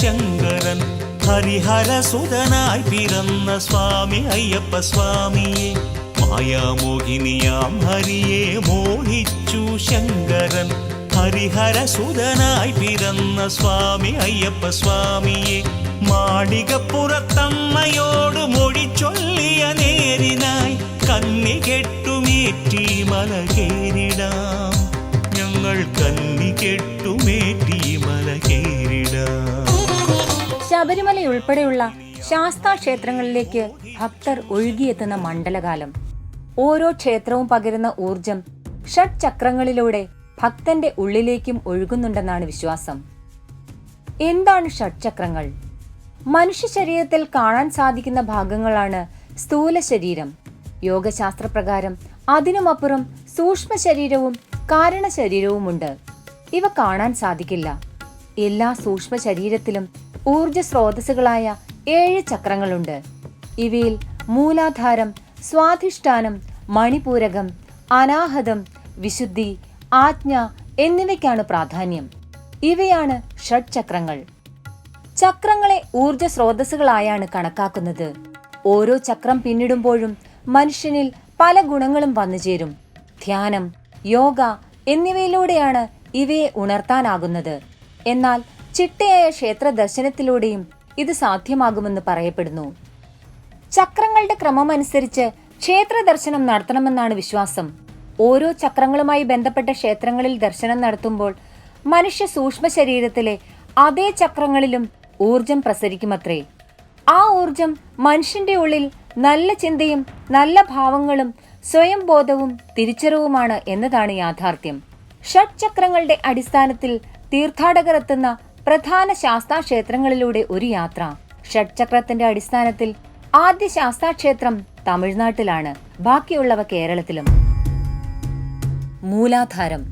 ശങ്കരൻ ഹരിഹരസുതനായി പിറന്ന സ്വാമി അയ്യപ്പ സ്വാമിയെ മായാമോഹിനിയാം ഹരിയെ മോഹിച്ചു ശങ്കരൻ ഹരിഹരസുതനായി പിറന്ന സ്വാമി അയ്യപ്പ സ്വാമിയെ മാളികപ്പുറത്തമ്മയോട് മൊഴി ചൊല്ലിയ നേരിനായി കന്നി കെട്ടുമേറ്റി മല കേറിടാം ഞങ്ങൾ കന്നി കെട്ടുമേറ്റി മല കേറിടാം. ശബരിമലയുൾപ്പെടെയുള്ള ശാസ്താ ക്ഷേത്രങ്ങളിലേക്ക് ഭക്തർ ഒഴുകിയെത്തുന്ന മണ്ഡലകാലം. ഓരോ ക്ഷേത്രവും പകരുന്ന ഊർജം ഷഡ്ചക്രങ്ങളിലൂടെ ഭക്തന്റെ ഉള്ളിലേക്കും ഒഴുകുന്നുണ്ടെന്നാണ് വിശ്വാസം. എന്താണ് ഷഡ്ചക്രങ്ങൾ? മനുഷ്യ ശരീരത്തിൽ കാണാൻ സാധിക്കുന്ന ഭാഗങ്ങളാണ് സ്ഥൂല ശരീരം. യോഗശാസ്ത്രപ്രകാരം അതിനുമപ്പുറം സൂക്ഷ്മ ശരീരവും കാരണ ശരീരവുമുണ്ട്. ഇവ കാണാൻ സാധിക്കില്ല. എല്ലാ സൂക്ഷ്മ ശരീരത്തിലും ഊർജ സ്രോതസ്സുകളായ 7 ചക്രങ്ങളുണ്ട്. ഇവയിൽ മൂലാധാരം, സ്വാധിഷ്ഠാനം, മണിപൂരകം, അനാഹതം, വിശുദ്ധി, ആജ്ഞ എന്നിവയ്ക്കാണ് പ്രാധാന്യം. ഇവയാണ് ഷഡ്ചക്രങ്ങൾ. ചക്രങ്ങളെ ഊർജ സ്രോതസ്സുകളായാണ് കണക്കാക്കുന്നത്. ഓരോ ചക്രം പിന്നിടുമ്പോഴും മനുഷ്യനിൽ പല ഗുണങ്ങളും വന്നുചേരും. ധ്യാനം, യോഗ എന്നിവയിലൂടെയാണ് ഇവയെ ഉണർത്താനാകുന്നത്. എന്നാൽ ചിട്ടയായ ക്ഷേത്ര ദർശനത്തിലൂടെയും ഇത് സാധ്യമാകുമെന്ന് പറയപ്പെടുന്നു. ചക്രങ്ങളുടെ ക്രമമനുസരിച്ച് ക്ഷേത്ര ദർശനം നടത്തണമെന്നാണ് വിശ്വാസം. ഓരോ ചക്രങ്ങളുമായി ബന്ധപ്പെട്ട ക്ഷേത്രങ്ങളിൽ ദർശനം നടത്തുമ്പോൾ മനുഷ്യ സൂക്ഷ്മ ശരീരത്തിലെ അതേ ചക്രങ്ങളിലും ഊർജം പ്രസരിക്കുമത്രേ. ആ ഊർജം മനുഷ്യന്റെ ഉള്ളിൽ നല്ല ചിന്തയും നല്ല ഭാവങ്ങളും സ്വയം ബോധവും തിരിച്ചറിവുമാണ് എന്നതാണ് യാഥാർത്ഥ്യം. ഷഡ്ചക്രങ്ങളുടെ അടിസ്ഥാനത്തിൽ തീർത്ഥാടകർ എത്തുന്ന പ്രധാന ശാസ്താക്ഷേത്രങ്ങളിലൂടെ ഒരു യാത്ര. ഷഡ്ചക്രത്തിന്റെ അടിസ്ഥാനത്തിൽ ആദ്യ ശാസ്താക്ഷേത്രം തമിഴ്നാട്ടിലാണ്, ബാക്കിയുള്ളവ കേരളത്തിലും. മൂലാധാരം.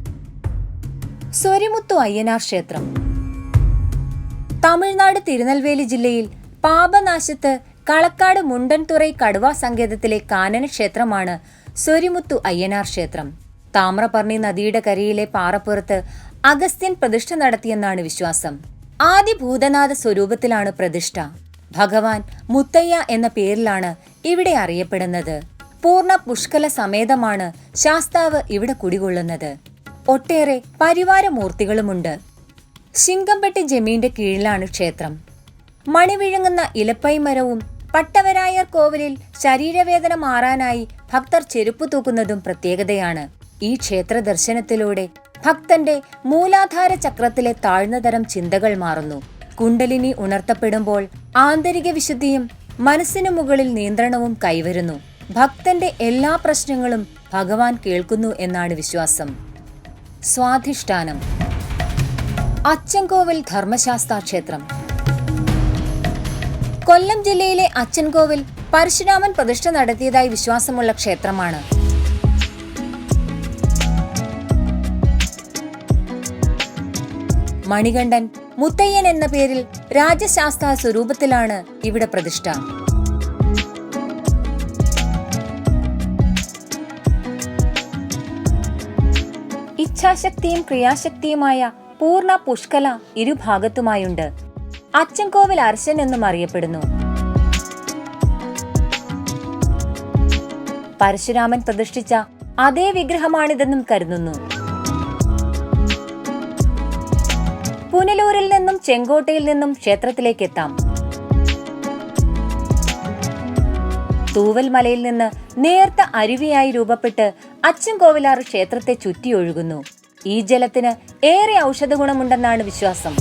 സ്വരിമുത്തു അയ്യനാർ ക്ഷേത്രം തമിഴ്നാട് തിരുനെൽവേലി ജില്ലയിൽ പാപനാശത്ത് കളക്കാട് മുണ്ടൻതുറൈ കടുവ സങ്കേതത്തിലെ കാനന ക്ഷേത്രമാണ് സ്വരിമുത്തു അയ്യനാർ ക്ഷേത്രം. താമ്രപർണി നദിയുടെ കരയിലെ പാറപ്പുറത്ത് അഗസ്ത്യൻ പ്രതിഷ്ഠ നടത്തിയെന്നാണ് വിശ്വാസം. ആദി ഭൂതനാഥ സ്വരൂപത്തിലാണ് പ്രതിഷ്ഠ. ഭഗവാൻ മുത്തയ്യ എന്ന പേരിലാണ് ഇവിടെ അറിയപ്പെടുന്നത്. പൂർണ്ണ പുഷ്കല സമേതമാണ് ശാസ്താവ് ഇവിടെ കുടികൊള്ളുന്നത്. ഒട്ടേറെ പരിവാരമൂർത്തികളുമുണ്ട്. ശിങ്കംപെട്ടി ജമീന്റെ കീഴിലാണ് ക്ഷേത്രം. മണിവിഴുങ്ങുന്ന ഇലപ്പൈ മരവും പട്ടവരായർ കോവിലിൽ ശരീരവേദന മാറാനായി ഭക്തർ ചെരുപ്പു തൂക്കുന്നതും പ്രത്യേകതയാണ്. ഈ ക്ഷേത്ര ദർശനത്തിലൂടെ ഭക്തന്റെ മൂലാധാര ചക്രത്തിലെ താഴ്ന്നതരം ചിന്തകൾ മാറുന്നു. കുണ്ടലിനി ഉണർത്തപ്പെടുമ്പോൾ ആന്തരിക വിശുദ്ധിയും മനസ്സിനു മുകളിൽ നിയന്ത്രണവും കൈവരുന്നു. ഭക്തന്റെ എല്ലാ പ്രശ്നങ്ങളും ഭഗവാൻ കേൾക്കുന്നു എന്നാണ് വിശ്വാസം. സ്വാധിഷ്ഠാനം. അച്ചൻകോവിൽ ധർമ്മശാസ്താ ക്ഷേത്രം. കൊല്ലം ജില്ലയിലെ അച്ചൻകോവിൽ പരശുരാമൻ പ്രതിഷ്ഠ നടത്തിയതായി വിശ്വാസമുള്ള ക്ഷേത്രമാണ്. മണികണ്ഠൻ മുത്തയ്യൻ എന്ന പേരിൽ രാജശാസ്താ സ്വരൂപത്തിലാണ് ഇവിടെ പ്രതിഷ്ഠ. ഇച്ഛാശക്തിയും ക്രിയാശക്തിയുമായ പൂർണ്ണ പുഷ്കല ഇരുഭാഗത്തുമായുണ്ട്. അച്ചൻകോവിൽ അർശൻ എന്നും അറിയപ്പെടുന്നു. പരശുരാമൻ പ്രതിഷ്ഠിച്ച അതേ വിഗ്രഹമാണിതെന്നും കരുതുന്നു. പുനലൂരിൽ നിന്നും ചെങ്കോട്ടയിൽ നിന്നും ക്ഷേത്രത്തിലേക്ക് എത്താം. തൂവൽ മലയിൽ നിന്ന് നേർത്ത അരുവിയായി രൂപപ്പെട്ട് അച്ചൻകോവിലാർ ക്ഷേത്രത്തെ ചുറ്റിയൊഴുകുന്നു. ഈ ജലത്തിന് ഏറെ ഔഷധ ഗുണമുണ്ടെന്നാണ് വിശ്വാസം.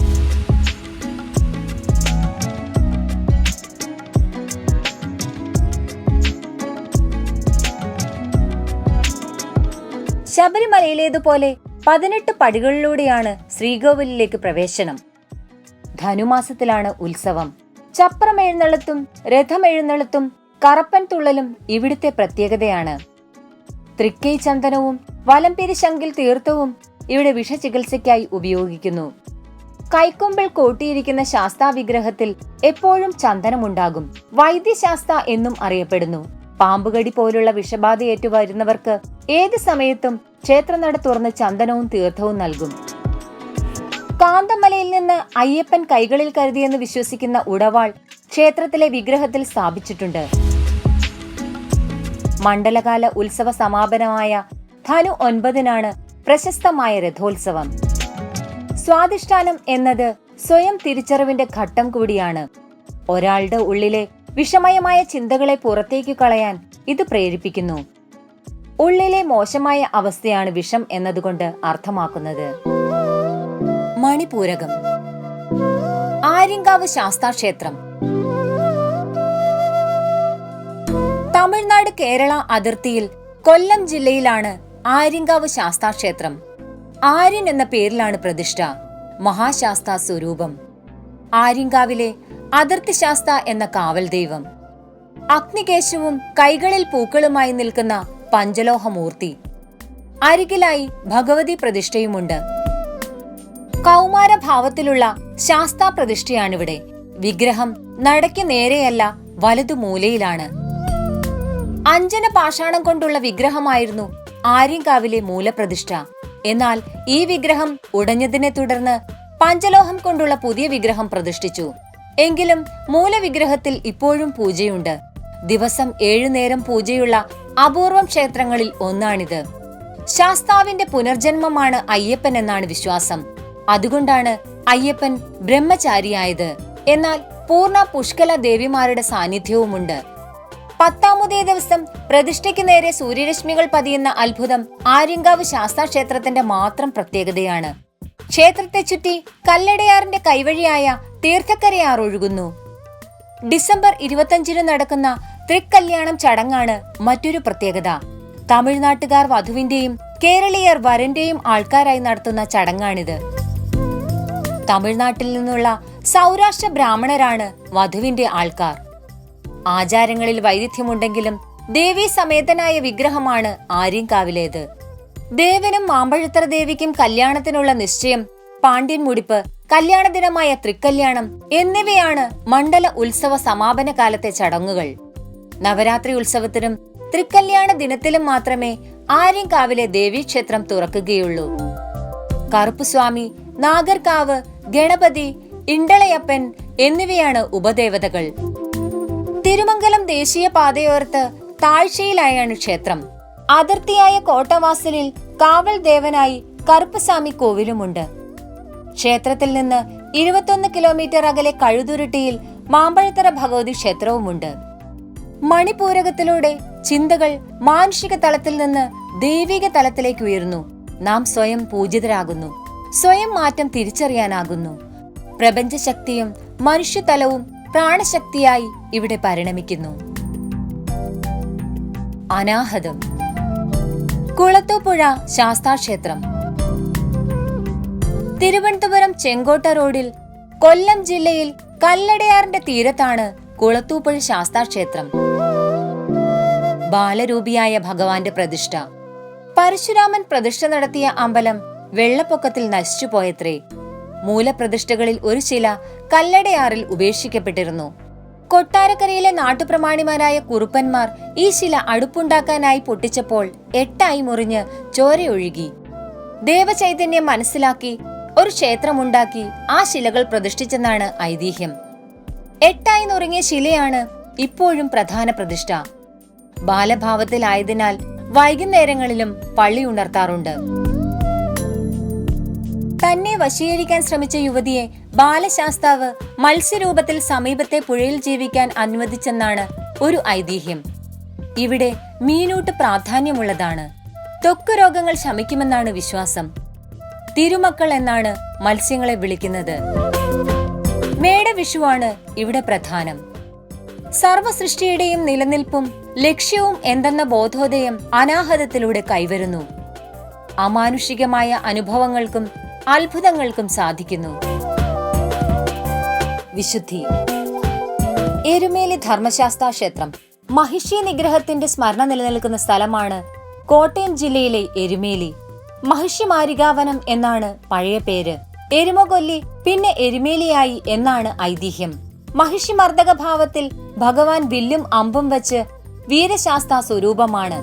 ശബരിമലയിലേതുപോലെ 18 പടികളിലൂടെയാണ് ശ്രീകോവിലിലേക്ക് പ്രവേശനം. ധനുമാസത്തിലാണ് ഉത്സവം. ചപ്രമെഴുന്നള്ളത്തും രഥമെഴുന്നള്ളത്തും കറപ്പൻ തുള്ളലും ഇവിടുത്തെ പ്രത്യേകതയാണ്. തൃക്കൈ ചന്ദനവും വലംപിരി ശങ്കിൽ തീർത്ഥവും ഇവിടെ വിഷചികിത്സയ്ക്കായി ഉപയോഗിക്കുന്നു. കൈക്കൊമ്പിൽ കൂട്ടിയിരിക്കുന്ന ശാസ്താ വിഗ്രഹത്തിൽ എപ്പോഴും ചന്ദനമുണ്ടാകും. വൈദ്യശാസ്ത എന്നും അറിയപ്പെടുന്നു. പാമ്പുകടി പോലുള്ള വിഷബാധയേറ്റു വരുന്നവർക്ക് ഏത് സമയത്തും ക്ഷേത്രനട തുറന്ന് ചന്ദനവും തീർത്ഥവും നൽകും. കാന്തമലയിൽ നിന്ന് അയ്യപ്പൻ കൈകളിൽ കരുതിയെന്ന് വിശ്വസിക്കുന്ന ഉടവാൾ ക്ഷേത്രത്തിലെ വിഗ്രഹത്തിൽ സ്ഥാപിച്ചിട്ടുണ്ട്. മണ്ഡലകാല ഉത്സവ സമാപനമായ ധനു 9-നാണ് പ്രശസ്തമായ രഥോത്സവം. സ്വാധിഷ്ഠാനം എന്നത് സ്വയം തിരിച്ചറിവിന്റെ ഘട്ടം കൂടിയാണ്. ഒരാളുടെ ഉള്ളിലെ വിഷമയമായ ചിന്തകളെ പുറത്തേക്ക് കളയാൻ ഇത് പ്രേരിപ്പിക്കുന്നു. ഉള്ളിലെ മോശമായ അവസ്ഥയാണ് വിഷം എന്നതുകൊണ്ട് അർത്ഥമാക്കുന്നത്. മണിപൂരകം. ആര്യങ്കാവ് ശാസ്താക്ഷേത്രം. തമിഴ്നാട് കേരള അതിർത്തിയിൽ കൊല്ലം ജില്ലയിലാണ് ആര്യങ്കാവ് ശാസ്താക്ഷേത്രം. ആര്യൻ എന്ന പേരിലാണ് പ്രതിഷ്ഠ. മഹാശാസ്താ സ്വരൂപം. ആര്യങ്കാവിലെ അതിർത്തി ശാസ്ത എന്ന കാവൽ ദൈവം. അഗ്നികേശവും കൈകളിൽ പൂക്കളുമായി നിൽക്കുന്ന പഞ്ചലോഹമൂർത്തി. അരികിലായി ഭഗവതി പ്രതിഷ്ഠയുമുണ്ട്. കൗമാരഭാവത്തിലുള്ള ശാസ്താ പ്രതിഷ്ഠയാണിവിടെ. വിഗ്രഹം നടയ്ക്ക് നേരെയല്ല, വലതു മൂലയിലാണ്. അഞ്ജന പാഷാണം കൊണ്ടുള്ള വിഗ്രഹമായിരുന്നു ആര്യങ്കാവിലെ മൂലപ്രതിഷ്ഠ. എന്നാൽ ഈ വിഗ്രഹം ഉടഞ്ഞതിനെ തുടർന്ന് പഞ്ചലോഹം കൊണ്ടുള്ള പുതിയ വിഗ്രഹം പ്രതിഷ്ഠിച്ചു. എങ്കിലും മൂലവിഗ്രഹത്തിൽ ഇപ്പോഴും പൂജയുണ്ട്. ദിവസം 7 നേരം പൂജയുള്ള അപൂർവം ക്ഷേത്രങ്ങളിൽ ഒന്നാണിത്. ശാസ്താവിന്റെ പുനർജന്മമാണ് അയ്യപ്പൻ എന്നാണ് വിശ്വാസം. അതുകൊണ്ടാണ് അയ്യപ്പൻ ബ്രഹ്മചാരിയായത്. എന്നാൽ പൂർണ്ണ പുഷ്കല ദേവിമാരുടെ സാന്നിധ്യവുമുണ്ട്. 10-ാമതേ ദിവസം പ്രതിഷ്ഠയ്ക്ക് നേരെ സൂര്യരശ്മികൾ പതിയുന്ന അത്ഭുതം ആര്യങ്കാവ് ശാസ്താക്ഷേത്രത്തിന്റെ മാത്രം പ്രത്യേകതയാണ്. ക്ഷേത്രത്തെ ചുറ്റി കല്ലടയാറിന്റെ കൈവഴിയായ തീർത്ഥക്കരയാർ ഒഴുകുന്നു. ഡിസംബർ 25-ന് നടക്കുന്ന തൃക്കല്യാണം ചടങ്ങാണ് മറ്റൊരു പ്രത്യേകത. തമിഴ്നാട്ടുകാർ വധുവിന്റെയും കേരളീയർ വരന്റെയും ആൾക്കാരായി നടത്തുന്ന ചടങ്ങാണിത്. തമിഴ്നാട്ടിൽ നിന്നുള്ള സൗരാഷ്ട്ര ബ്രാഹ്മണരാണ് വധുവിന്റെ ആൾക്കാർ. ആചാരങ്ങളിൽ വൈരുദ്ധ്യമുണ്ടെങ്കിലും ദേവീ സമേതനായ വിഗ്രഹമാണ് ആര്യങ്കാവിലേത്. ദേവനും മാമ്പഴത്തറ ദേവിക്കും കല്യാണത്തിനുള്ള നിശ്ചയം, പാണ്ഡ്യൻ മുടിപ്പ്, കല്യാണ ദിനമായ തൃക്കല്യാണം എന്നിവയാണ് മണ്ഡല ഉത്സവ സമാപന കാലത്തെ ചടങ്ങുകൾ. നവരാത്രി ഉത്സവത്തിനും തൃക്കല്യാണ ദിനത്തിലും മാത്രമേ ആര്യങ്കാവിലെ ദേവീക്ഷേത്രം തുറക്കുകയുള്ളൂ. കറുപ്പുസ്വാമി, നാഗർകാവ്, ഗണപതി, ഇണ്ടളയപ്പൻ എന്നിവയാണ് ഉപദേവതകൾ. തിരുമംഗലം ദേശീയ പാതയോരത്ത് താഴ്ചയിലായാണ് ക്ഷേത്രം. അതിർത്തിയായ കോട്ടവാസലിൽ കാവൽ ദേവനായി കറുപ്പുസ്വാമി കോവിലുമുണ്ട്. ക്ഷേത്രത്തിൽ നിന്ന് 21 കിലോമീറ്റർ അകലെ കഴുതുരുട്ടിയിൽ മാമ്പഴത്തറ ഭഗവതി ക്ഷേത്രവുമുണ്ട്. മണിപൂരകത്തിലൂടെ ചിന്തകൾ മാനുഷിക തലത്തിൽ നിന്ന് ദൈവിക തലത്തിലേക്ക് ഉയർന്നു. നാം സ്വയം പൂജിതരാകുന്നു. സ്വയം മാറ്റം തിരിച്ചറിയാനാകുന്നു. പ്രപഞ്ചശക്തിയും മനുഷ്യതലവും പ്രാണശക്തിയായി ഇവിടെ പരിണമിക്കുന്നു. അനാഹതം. കുളത്തൂപ്പുഴ ശാസ്താക്ഷേത്രം. തിരുവനന്തപുരം ചെങ്കോട്ട റോഡിൽ കൊല്ലം ജില്ലയിൽ കല്ലടയാറിന്റെ തീരത്താണ് കുളത്തൂപ്പുഴ ശാസ്താക്ഷേത്രം. ബാലരൂപിയായ ഭഗവാന്റെ പ്രതിഷ്ഠ. പരശുരാമൻ പ്രതിഷ്ഠ നടത്തിയ അമ്പലം വെള്ളപ്പൊക്കത്തിൽ നശിച്ചുപോയത്രേ. മൂലപ്രതിഷ്ഠകളിൽ ഒരു ശില കല്ലടയാറിൽ ഉപേക്ഷിക്കപ്പെട്ടിരുന്നു. കൊട്ടാരക്കരയിലെ നാട്ടുപ്രമാണിമാരായ കുറുപ്പന്മാർ ഈ ശില അടുപ്പുണ്ടാക്കാനായി പൊട്ടിച്ചപ്പോൾ 8ആയി മുറിഞ്ഞ് ചോരയൊഴുകി. ദേവചൈതന്യം മനസ്സിലാക്കി ഒരു ക്ഷേത്രമുണ്ടാക്കി ആ ശിലകൾ പ്രതിഷ്ഠിച്ചെന്നാണ് ഐതിഹ്യം. 8ആയി നുറുങ്ങിയ ശിലയാണ് ഇപ്പോഴും പ്രധാന പ്രതിഷ്ഠ. ബാലഭാവത്തിലായതിനാൽ വൈകുന്നേരങ്ങളിലും പള്ളി ഉണർത്താറുണ്ട്. തന്നെ വശീകരിക്കാൻ ശ്രമിച്ച യുവതിയെ ബാലശാസ്താവ് മത്സ്യരൂപത്തിൽ സമീപത്തെ പുഴയിൽ ജീവിക്കാൻ അനുവദിച്ചെന്നാണ് ഒരു ഐതിഹ്യം. ഇവിടെ മീനൂട്ട് പ്രാധാന്യമുള്ളതാണ്. ത്വക്ക് രോഗങ്ങൾ ശമിക്കുമെന്നാണ് വിശ്വാസം. തിരുമക്കൾ എന്നാണ് മത്സ്യങ്ങളെ വിളിക്കുന്നത്. മേടവിഷുവാണ് ഇവിടെ പ്രധാനം. സർവസൃഷ്ടിയുടെയും നിലനിൽപ്പും ലക്ഷ്യവും എന്തെന്ന ബോധോദയം അനാഹതത്തിലൂടെ കൈവരുന്നു. അമാനുഷികമായ അനുഭവങ്ങൾക്കും അത്ഭുതങ്ങൾക്കും സാധിക്കുന്നു. വിശുദ്ധി. എരുമേലി ധർമ്മശാസ്താ ക്ഷേത്രം. മഹിഷി നിഗ്രഹത്തിന്റെ സ്മരണ നിലനിൽക്കുന്ന സ്ഥലമാണ് കോട്ടയം ജില്ലയിലെ എരുമേലി. മഹിഷിമാരികാവനം എന്നാണ് പഴയ പേര്. എരുമകൊല്ലി പിന്നെ എരുമേലിയായി എന്നാണ് ഐതിഹ്യം. മഹിഷിമർദ്ദക ഭാവത്തിൽ ഭഗവാൻ വില്ലും അമ്പും വച്ച് വീരശാസ്താ സ്വരൂപമാണ്.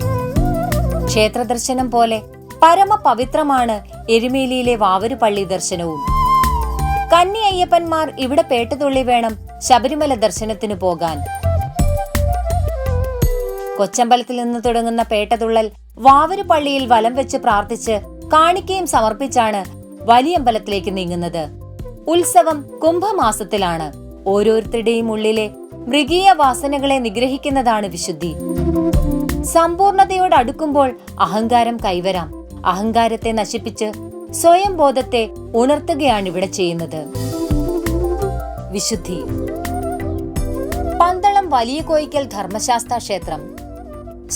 ക്ഷേത്രദർശനം പോലെ പരമപവിത്രമാണ് എരുമേലിയിലെ വാവരുപള്ളി ദർശനവും. കന്നി അയ്യപ്പന്മാർ ഇവിടെ പേട്ടുതുള്ളി വേണം ശബരിമല ദർശനത്തിനു പോകാൻ. കൊച്ചമ്പലത്തിൽ നിന്ന് തുടങ്ങുന്ന പേട്ടതുള്ളൽ വാവര് പള്ളിയിൽ വലം വെച്ച് പ്രാർത്ഥിച്ച് കാണിക്കയും സമർപ്പിച്ചാണ് വലിയമ്പലത്തിലേക്ക് നീങ്ങുന്നത്. ഉത്സവം കുംഭമാസത്തിലാണ്. ഓരോരുത്തരുടെയും ഉള്ളിലെ മൃഗീയ വാസനകളെ നിഗ്രഹിക്കുന്നതാണ് വിശുദ്ധി. സമ്പൂർണതയോടടുക്കുമ്പോൾ അഹങ്കാരം കൈവരാം. അഹങ്കാരത്തെ നശിപ്പിച്ച് സ്വയം ബോധത്തെ ഉണർത്തുകയാണ് ഇവിടെ ചെയ്യുന്നത്. വിശുദ്ധി. പന്തളം വലിയ കോയിക്കൽ ധർമ്മശാസ്ത്ര ക്ഷേത്രം.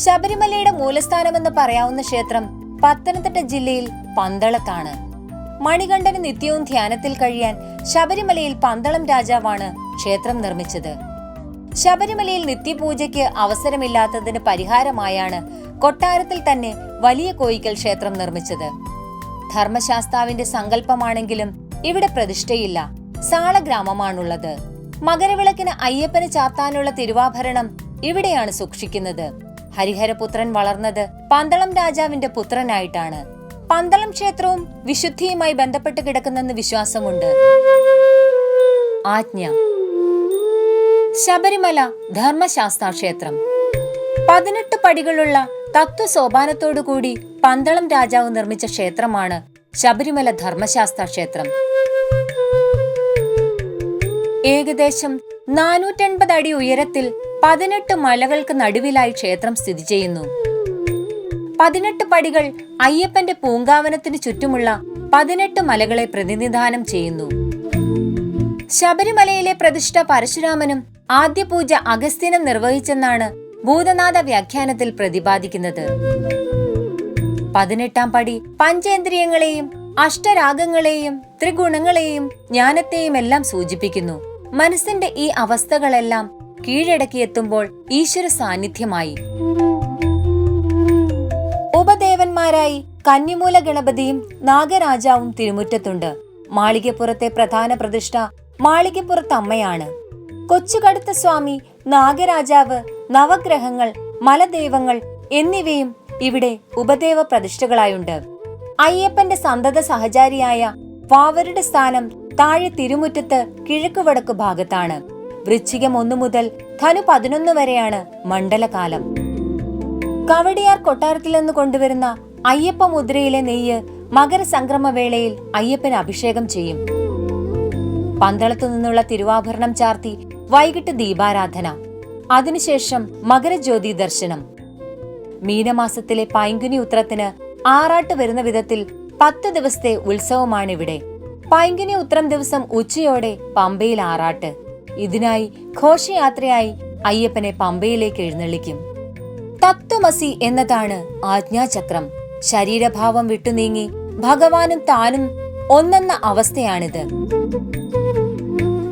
ശബരിമലയുടെ മൂലസ്ഥാനമെന്ന് പറയാവുന്ന ക്ഷേത്രം പത്തനംതിട്ട ജില്ലയിൽ പന്തളത്താണ്. മണികണ്ഠന് നിത്യവും ധ്യാനത്തിൽ കഴിയാൻ ശബരിമലയിൽ പന്തളം രാജാവാണ് ക്ഷേത്രം നിർമ്മിച്ചത്. ശബരിമലയിൽ നിത്യപൂജയ്ക്ക് അവസരമില്ലാത്തതിന് പരിഹാരമായാണ് കൊട്ടാരത്തിൽ തന്നെ വലിയ കോയിക്കൽ ക്ഷേത്രം നിർമ്മിച്ചത്. ധർമ്മശാസ്താവിന്റെ സങ്കല്പമാണെങ്കിലും ഇവിടെ പ്രതിഷ്ഠയില്ല. സാളഗ്രാമമാണുള്ളത്. മകരവിളക്കിന് അയ്യപ്പന് ചാർത്താനുള്ള തിരുവാഭരണം ഇവിടെയാണ് സൂക്ഷിക്കുന്നത്. ഹരിഹരപുത്രൻ വളർന്നത് പന്തളം രാജാവിന്റെ പുത്രനായിട്ടാണ്. പന്തളം ക്ഷേത്രവും വിശുദ്ധിയുമായി ബന്ധപ്പെട്ട് കിടക്കുന്നെന്ന് വിശ്വാസമുണ്ട്. ആജ്ഞ. ശബരിമല ധർമ്മശാസ്താ ക്ഷേത്രം 18 പടികളുള്ള തത്വസോപാനത്തോടുകൂടി പന്തളം രാജാവ് നിർമ്മിച്ച ക്ഷേത്രമാണ് ശബരിമല ധർമ്മശാസ്താ ക്ഷേത്രം. ഏകദേശം 450 അടി ഉയരത്തിൽ 18 മലകൾക്ക് നടുവിലായി ക്ഷേത്രം സ്ഥിതി ചെയ്യുന്നു. 18 പടികൾ അയ്യപ്പന്റെ പൂങ്കാവനത്തിന് ചുറ്റുമുള്ള 18 മലകളെ പ്രതിനിധാനം ചെയ്യുന്നു. ശബരിമലയിലെ പ്രതിഷ്ഠ പരശുരാമനും ആദ്യ പൂജ അഗസ്ത്യനും നിർവഹിച്ചെന്നാണ് ഭൂതനാഥ വ്യാഖ്യാനത്തിൽ പ്രതിപാദിക്കുന്നത്. 18ാം പടി പഞ്ചേന്ദ്രിയങ്ങളെയും അഷ്ടരാഗങ്ങളെയും ത്രിഗുണങ്ങളെയും ജ്ഞാനത്തെയും എല്ലാം സൂചിപ്പിക്കുന്നു. മനസ്സിന്റെ ഈ അവസ്ഥകളെല്ലാം കീഴടക്കിയെത്തുമ്പോൾ ഈശ്വര സാന്നിധ്യമായി. ഉപദേവന്മാരായി കന്നിമൂല ഗണപതിയും നാഗരാജാവും തിരുമുറ്റത്തുണ്ട്. മാളികപ്പുറത്തെ പ്രധാന പ്രതിഷ്ഠ മാളികപ്പുറത്തമ്മയാണ്. കൊച്ചുകടുത്ത സ്വാമി, നാഗരാജാവ്, നവഗ്രഹങ്ങൾ, മലദൈവങ്ങൾ എന്നിവയും ഇവിടെ ഉപദേവ പ്രതിഷ്ഠകളായുണ്ട്. അയ്യപ്പന്റെ സന്തത സഹചാരിയായ വാവരുടെ സ്ഥാനം താഴെ തിരുമുറ്റത്ത് കിഴക്ക് വടക്കു ഭാഗത്താണ്. വൃശ്ചികം 1 മുതൽ ധനു 11 വരെയാണ് മണ്ഡലകാലം. കവടിയാർ കൊട്ടാരത്തിൽ നിന്ന് കൊണ്ടുവരുന്ന അയ്യപ്പ മുദ്രയിലെ നെയ്യ് മകരസംക്രമവേളയിൽ അയ്യപ്പന് അഭിഷേകം ചെയ്യും. പന്തളത്തു നിന്നുള്ള തിരുവാഭരണം ചാർത്തി വൈകിട്ട് ദീപാരാധന. അതിനുശേഷം മകരജ്യോതി ദർശനം. മീനമാസത്തിലെ പൈങ്കുനി ഉത്രത്തിന് ആറാട്ട് വരുന്ന വിധത്തിൽ 10 ദിവസത്തെ ഉത്സവമാണിവിടെ. പൈങ്കുനി ഉത്രം ദിവസം ഉച്ചയോടെ പമ്പയിൽ ആറാട്ട്. ഇതിനായി ഘോഷയാത്രയായി അയ്യപ്പനെ പമ്പയിലേക്ക് എഴുന്നള്ളിക്കും. തത്വമസി എന്നതാണ് ആജ്ഞാചക്രം. ശരീരഭാവം വിട്ടുനീങ്ങി ഭഗവാനും താനും ഒന്നെന്ന അവസ്ഥയാണിത്.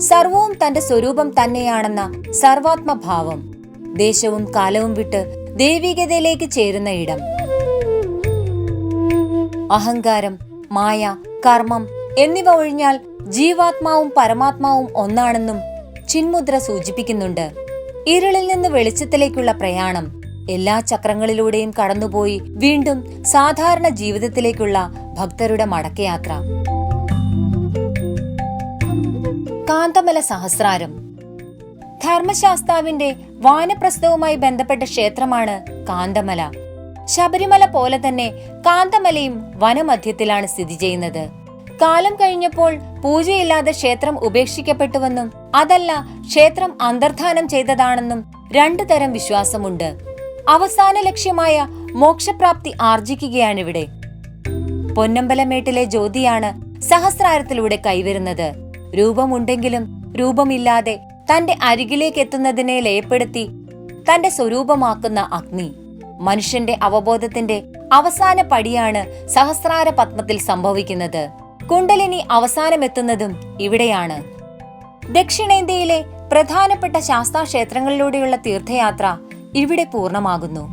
സർവവും തന്റെ സ്വരൂപം തന്നെയാണെന്ന സർവാത്മഭാവം. ദേശവും കാലവും വിട്ട് ദൈവികതയിലേക്ക് ചേരുന്ന ഇടം. അഹങ്കാരം, മായ, കർമ്മം എന്നിവ ഒഴിഞ്ഞാൽ ജീവാത്മാവും പരമാത്മാവും ഒന്നാണെന്നും ചിന്മുദ്ര സൂചിപ്പിക്കുന്നുണ്ട്. ഇരുളിൽ നിന്ന് വെളിച്ചത്തിലേക്കുള്ള പ്രയാണം. എല്ലാ ചക്രങ്ങളിലൂടെയും കടന്നുപോയി വീണ്ടും സാധാരണ ജീവിതത്തിലേക്കുള്ള ഭക്തരുടെ മടക്കയാത്ര. കാന്തമല സഹസ്രാരം. ധർമ്മശാസ്താവിന്റെ വാനപ്രസ്ഥവുമായി ബന്ധപ്പെട്ട ക്ഷേത്രമാണ് കാന്തമല. ശബരിമല പോലെ തന്നെ കാന്തമലയും വനമധ്യത്തിലാണ് സ്ഥിതി ചെയ്യുന്നത്. കാലം കഴിഞ്ഞപ്പോൾ പൂജയില്ലാതെ ക്ഷേത്രം ഉപേക്ഷിക്കപ്പെട്ടുവെന്നും അതല്ല ക്ഷേത്രം അന്തർധാനം ചെയ്തതാണെന്നും 2 തരം വിശ്വാസമുണ്ട്. അവസാന ലക്ഷ്യമായ മോക്ഷപ്രാപ്തി ആർജിക്കുകയാണിവിടെ. പൊന്നമ്പലമേട്ടിലെ ജ്യോതിയാണ് സഹസ്രാരത്തിലൂടെ കൈവരുന്നത്. രൂപമുണ്ടെങ്കിലും രൂപമില്ലാതെ തന്റെ അരികിലേക്ക് എത്തുന്നതിനെ ലയപ്പെടുത്തി തന്റെ സ്വരൂപമാക്കുന്ന അഗ്നി. മനുഷ്യന്റെ അവബോധത്തിന്റെ അവസാന പടിയാണ് സഹസ്രാര പത്മത്തിൽ സംഭവിക്കുന്നത്. കുണ്ടലിനി അവസാനമെത്തുന്നതും ഇവിടെയാണ്. ദക്ഷിണേന്ത്യയിലെ പ്രധാനപ്പെട്ട ശാസ്താ ക്ഷേത്രങ്ങളിലൂടെയുള്ള തീർത്ഥയാത്ര ഇവിടെ പൂർണ്ണമാകുന്നു.